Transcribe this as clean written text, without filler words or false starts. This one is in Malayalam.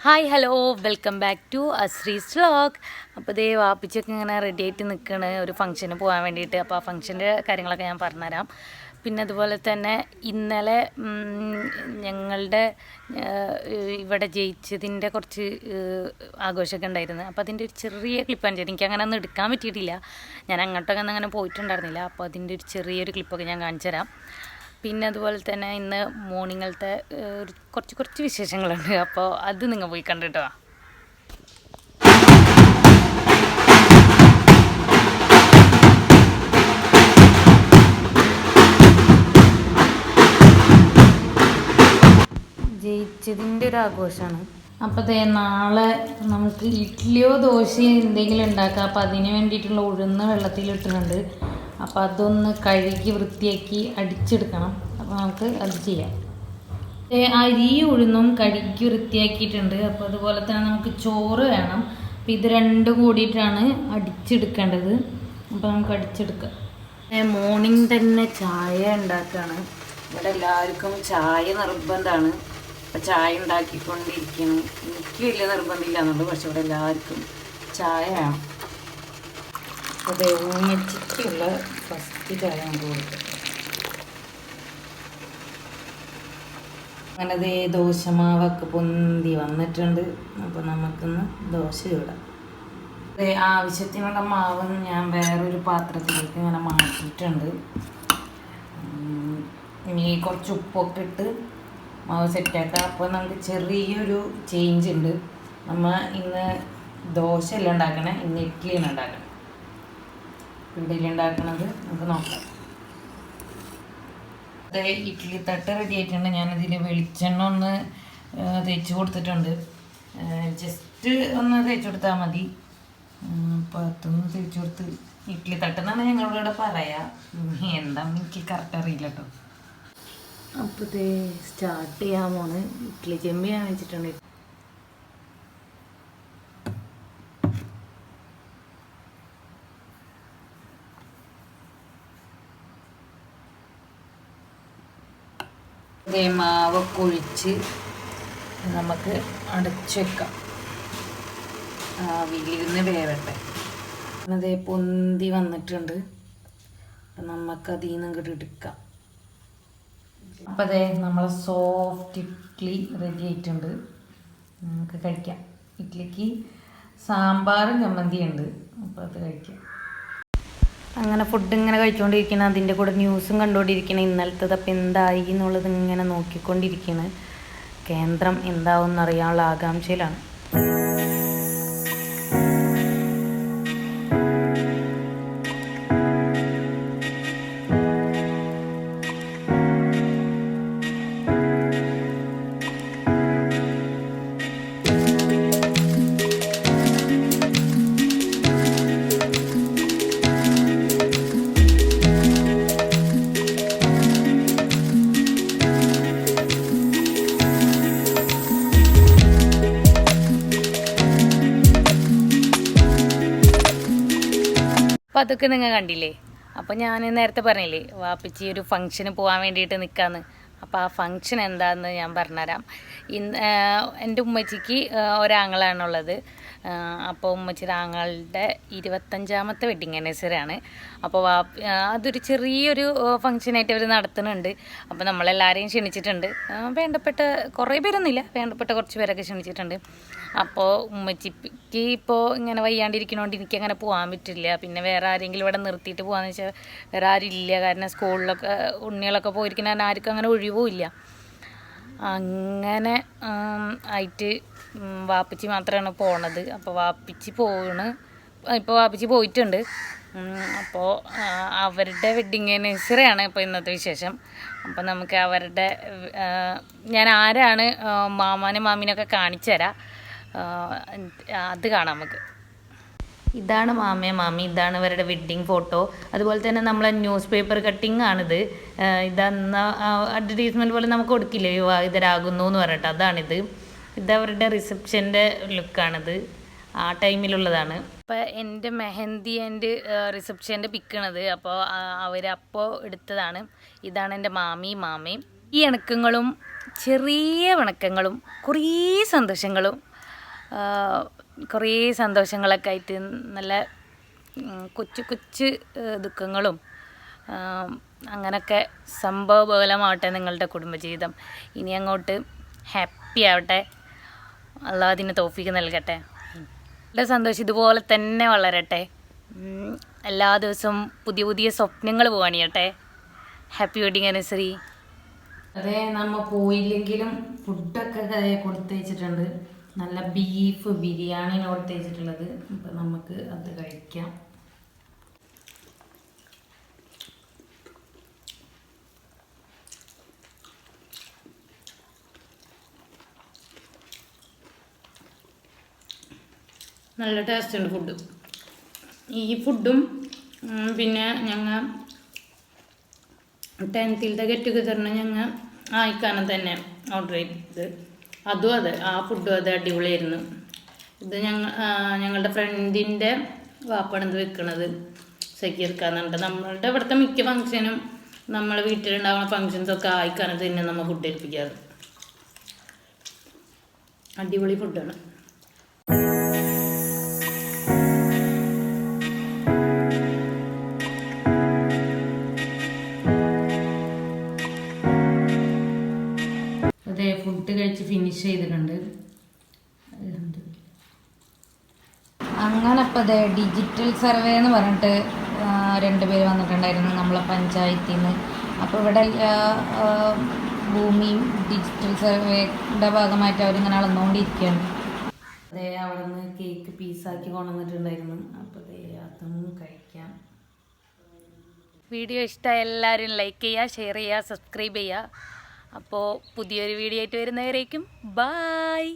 Hi hello welcome back to Ashree's vlog. അപ്പോൾ ദേ വാപ്പിച്ചൊക്കെ ഇങ്ങനെ റെഡി ആയിട്ട് നിൽക്കുകയാണ് ഒരു ഫംഗ്ഷന് പോകാൻ വേണ്ടിയിട്ട്. അപ്പോൾ ആ ഫംഗ്ഷൻ്റെ കാര്യങ്ങളൊക്കെ ഞാൻ പറഞ്ഞുതരാം. പിന്നെ അതുപോലെ തന്നെ ഇന്നലെ ഞങ്ങളുടെ ഇവിടെ ജയിച്ചതിൻ്റെ കുറച്ച് ആഘോഷമൊക്കെ ഉണ്ടായിരുന്നു. അപ്പോൾ അതിൻ്റെ ഒരു ചെറിയ ക്ലിപ്പാണ് ചെയ്തത്. എനിക്ക് അങ്ങനെ ഒന്നും എടുക്കാൻ പറ്റിയിട്ടില്ല, ഞാൻ അങ്ങോട്ടൊക്കെ ഒന്നും അങ്ങനെ പോയിട്ടുണ്ടായിരുന്നില്ല. അപ്പോൾ അതിൻ്റെ ഒരു ചെറിയൊരു ക്ലിപ്പൊക്കെ ഞാൻ കാണിച്ചു തരാം. പിന്നെ അതുപോലെ തന്നെ ഇന്ന് മോർണിംഗിലത്തെ കുറച്ച് വിശേഷങ്ങളുണ്ട്. അപ്പോൾ അത് നിങ്ങൾ പോയി കണ്ടിട്ടോ. ജയിച്ചതിൻ്റെ ഒരു ആഘോഷമാണ്. അപ്പോൾ നാളെ നമുക്ക് ഇഡ്ഡലിയോ ദോശയോ എന്തെങ്കിലും ഉണ്ടാക്കാം. അപ്പോൾ അതിന് വേണ്ടിയിട്ടുള്ള ഉഴുന്ന് വെള്ളത്തിലിട്ടിട്ടുണ്ട്. അപ്പോൾ അതൊന്ന് കഴുകി വൃത്തിയാക്കി അടിച്ചെടുക്കണം. അപ്പോൾ നമുക്ക് അത് ചെയ്യാം. അരി ഉഴുന്നും കഴുകി വൃത്തിയാക്കിയിട്ടുണ്ട്. അപ്പോൾ അതുപോലെ തന്നെ നമുക്ക് ചോറ് വേണം. അപ്പോൾ ഇത് രണ്ടും കൂടിയിട്ടാണ് അടിച്ചെടുക്കേണ്ടത്. അപ്പോൾ നമുക്ക് അടിച്ചെടുക്കാം. മോർണിംഗ് തന്നെ ചായ ഉണ്ടാക്കുകയാണ്. ഇവിടെ എല്ലാവർക്കും ചായ നിർബന്ധമാണ്. അപ്പോൾ ചായ ഉണ്ടാക്കിക്കൊണ്ടിരിക്കണം. എനിക്ക് വലിയ നിർബന്ധമില്ല എന്നുള്ളൂ, പക്ഷെ ഇവിടെ എല്ലാവർക്കും ചായ വേണം. അപ്പോൾ ഉമ്മച്ചിക്കുള്ള ഫസ്റ്റ് ചായ നമുക്ക് കൊടുക്കും. അങ്ങനെ ദോശമാവൊക്കെ പൊന്തി വന്നിട്ടുണ്ട്. അപ്പോൾ നമുക്കൊന്ന് ദോശ ചൂടാം. ആവശ്യത്തിനുള്ള മാവ് ഞാൻ വേറൊരു പാത്രത്തിലേക്ക് ഇങ്ങനെ മാറ്റിയിട്ടുണ്ട്. ഇനി കുറച്ച് ഉപ്പൊക്കെ ഇട്ട് മാവ് സെറ്റാക്കാം. അപ്പോൾ നമുക്ക് ചെറിയൊരു ചേഞ്ച് ഉണ്ട്. നമ്മൾ ഇന്ന് ദോശയല്ല ഉണ്ടാക്കണേ, ഇന്ന് ഇഡ്ഡലിയാണ് ഉണ്ടാക്കണം. ഇഡ്ഡലി ഉണ്ടാക്കണത് നമുക്ക് നോക്കാം. ഇഡ്ഡലി തട്ട് റെഡി ആയിട്ടുണ്ട്. ഞാനതിൽ വെളിച്ചെണ്ണ ഒന്ന് തേച്ച് കൊടുത്തിട്ടുണ്ട്. ജസ്റ്റ് ഒന്ന് തേച്ച് കൊടുത്താൽ മതി. അപ്പോൾ അതൊന്ന് തേച്ച് കൊടുത്ത് ഇഡ്ഡലി തട്ടെന്നാണ് ഞങ്ങളിവിടെ പറയാ. എന്താണെന്ന് എനിക്ക് കറക്റ്റ് അറിയില്ല കേട്ടോ. അപ്പോൾ സ്റ്റാർട്ട് ചെയ്യാൻ പോണ്. ഇഡ്ഡലി ചെമ്പ് ഞാൻ വെച്ചിട്ടുണ്ട്. മാവ് കുഴിച്ച് നമുക്ക് അടച്ചു വെക്കാം. ആവിയിലിരുന്ന് വേവട്ടെ. അതേ പൊന്തി വന്നിട്ടുണ്ട്. അപ്പം നമുക്കതിൽ നിന്ന് ഇങ്ങോട്ട് എടുക്കാം. അപ്പം അതേ നമ്മളെ സോഫ്റ്റ് ഇഡ്ഡലി റെഡി ആയിട്ടുണ്ട്. നമുക്ക് കഴിക്കാം. ഇഡ്ഡലിക്ക് സാമ്പാറും ചമ്മന്തിയുണ്ട്. അപ്പോൾ അത് കഴിക്കാം. അങ്ങനെ ഫുഡ് ഇങ്ങനെ കഴിച്ചുകൊണ്ടിരിക്കണം. അതിൻ്റെ കൂടെ ന്യൂസും കണ്ടുകൊണ്ടിരിക്കണം. ഇന്നലത്തത് അപ്പം എന്തായി എന്നുള്ളത് ഇങ്ങനെ നോക്കിക്കൊണ്ടിരിക്കണം. കേന്ദ്രം എന്താവും എന്നറിയാനുള്ള ആകാംക്ഷയിലാണ്. അപ്പോൾ അതൊക്കെ നിങ്ങൾ കണ്ടില്ലേ. അപ്പോൾ ഞാൻ നേരത്തെ പറഞ്ഞില്ലേ വാപ്പിച്ചി ഒരു ഫംഗ്ഷന് പോകാൻ വേണ്ടിയിട്ട് നിൽക്കാമെന്ന്. അപ്പോൾ ആ ഫംഗ്ഷൻ എന്താണെന്ന് ഞാൻ പറഞ്ഞുതരാം. എൻ്റെ ഉമ്മച്ചിക്ക് ഒരാങ്ങളാണുള്ളത്. അപ്പോൾ ഉമ്മച്ചിയുടെ ആങ്ങളുടെ 25ാമത്തെ വെഡിങ് ആനിവേഴ്സറിയാണ്. അപ്പോൾ അതൊരു ചെറിയൊരു ഫംഗ്ഷനായിട്ട് അവർ നടത്തുന്നുണ്ട്. അപ്പോൾ നമ്മളെല്ലാവരെയും ക്ഷണിച്ചിട്ടുണ്ട്. വേണ്ടപ്പെട്ട കുറേ പേരൊന്നുമില്ല, വേണ്ടപ്പെട്ട കുറച്ച് പേരൊക്കെ ക്ഷണിച്ചിട്ടുണ്ട്. അപ്പോൾ ഉമ്മച്ചിക്ക് ഇപ്പോൾ ഇങ്ങനെ വയ്യാണ്ടിരിക്കണോണ്ട് എനിക്കങ്ങനെ പോകാൻ പറ്റില്ല. പിന്നെ വേറെ ആരെങ്കിലും ഇവിടെ നിർത്തിയിട്ട് പോകാമെന്ന് വെച്ചാൽ വേറെ ആരും ഇല്ല. കാരണം സ്കൂളിലൊക്കെ ഉണ്ണികളൊക്കെ പോയിരിക്കുന്ന ആർക്കും അങ്ങനെ ഒഴിവുമില്ല. അങ്ങനെ ആയിട്ട് വാപ്പിച്ചി മാത്രമാണ് പോണത്. അപ്പോൾ വാപ്പിച്ചി ഇപ്പോൾ വാപ്പിച്ചി പോയിട്ടുണ്ട്. അപ്പോൾ അവരുടെ വെഡ്ഡിങ് ആനിവേഴ്സറിയാണ് ഇപ്പോൾ ഇന്നത്തെ വിശേഷം. അപ്പോൾ നമുക്ക് അവരുടെ ഞാൻ ആരാണ് മാമാനും മാമീനൊക്കെ കാണിച്ചു തരാം. അത് കാണാം നമുക്ക്. ഇതാണ് മാമയും മാമി, ഇതാണ് ഇവരുടെ വെഡ്ഡിങ് ഫോട്ടോ. അതുപോലെ തന്നെ നമ്മളെ ന്യൂസ് പേപ്പർ കട്ടിങ് ആണിത്. ഇതന്ന് അഡ്വർടൈസ്മെൻറ്റ് പോലെ നമുക്ക് കൊടുക്കില്ലേ വിവാഹിതരാകുന്നു എന്ന് പറഞ്ഞിട്ട്, അതാണിത്. ഇതവരുടെ റിസപ്ഷൻ്റെ ലുക്കാണിത്, ആ ടൈമിലുള്ളതാണ്. അപ്പോൾ എൻ്റെ മെഹന്തി ആൻഡ് റിസപ്ഷൻ്റെ പിക്കണത്. അപ്പോൾ അവരപ്പോൾ എടുത്തതാണ്. ഇതാണ് എൻ്റെ മാമയും. ഈ ഇണക്കങ്ങളും ചെറിയ വണക്കങ്ങളും കുറേ സന്തോഷങ്ങളും കുറേ സന്തോഷങ്ങളൊക്കെ ആയിട്ട് നല്ല കൊച്ചു കൊച്ചു ദുഃഖങ്ങളും അങ്ങനെയൊക്കെ സംഭവബഹുലമാവട്ടെ നിങ്ങളുടെ കുടുംബജീവിതം. ഇനി അങ്ങോട്ട് ഹാപ്പി ആവട്ടെ. അള്ളാഹ് അതിന് തൗഫീഖ് നൽകട്ടെ. നല്ല സന്തോഷം ഇതുപോലെ തന്നെ വളരട്ടെ. എല്ലാ ദിവസവും പുതിയ പുതിയ സ്വപ്നങ്ങൾ പോവാണിയട്ടെ. Happy wedding anniversary. അതെ, നമ്മൾ പോയില്ലെങ്കിലും ഫുഡൊക്കെ കൊടുത്തയച്ചിട്ടുണ്ട്. നല്ല ബീഫ് ബിരിയാണിയാണ് കൊടുത്തയച്ചിട്ടുള്ളത്. അപ്പം നമുക്ക് അത് കഴിക്കാം. നല്ല ടേസ്റ്റ് ഉണ്ട് ഫുഡ്. ഈ ഫുഡും പിന്നെ ഞങ്ങൾ 10th ഗെറ്റ് ടുഗദറിന് ഞങ്ങൾ ആയിക്കാനം തന്നെ ഓർഡർ ചെയ്തത്. അതും അതെ, ആ ഫുഡും അത് അടിപൊളിയായിരുന്നു. ഇത് ഞങ്ങളുടെ ഫ്രണ്ടിൻ്റെ വാപ്പാണ് ഇത് വെക്കണത്, സക്കീർക്കാന്ന് പറഞ്ഞിട്ട്. നമ്മളുടെ ഇവിടുത്തെ മിക്ക ഫങ്ഷനും നമ്മളെ വീട്ടിലുണ്ടാകുന്ന ഫങ്ഷൻസൊക്കെ ആയിക്കാനത്ത് തന്നെ നമ്മൾ ഫുഡ് ഏൽപ്പിക്കാറ്. അടിപൊളി ഫുഡാണ്. അതെ, ഫുഡ് കഴിച്ച് ഫിനിഷ് ചെയ്തിട്ടുണ്ട്. അങ്ങനെ അപ്പോൾ അതെ, ഡിജിറ്റൽ സർവേ എന്ന് പറഞ്ഞിട്ട് 2 പേര് വന്നിട്ടുണ്ടായിരുന്നു നമ്മളെ പഞ്ചായത്തിൽ നിന്ന്. അപ്പോൾ ഇവിടെ ഭൂമിയും ഡിജിറ്റൽ സർവേയുടെ ഭാഗമായിട്ട് അവരിങ്ങനെ അളന്നുകൊണ്ടിരിക്കുകയാണ്. അതെ, അവിടെ നിന്ന് കേക്ക് പീസാക്കി കൊണ്ടുവന്നിട്ടുണ്ടായിരുന്നു. അപ്പോൾ അതെ, അതൊന്നും കഴിക്കാം. വീഡിയോ ഇഷ്ടമായ എല്ലാവരും ലൈക്ക് ചെയ്യുക, ഷെയർ ചെയ്യുക, സബ്സ്ക്രൈബ് ചെയ്യുക. അപ്പോൾ പുതിയൊരു വീഡിയോ ആയിട്ട് വരുന്നവരേക്കും ബായ്.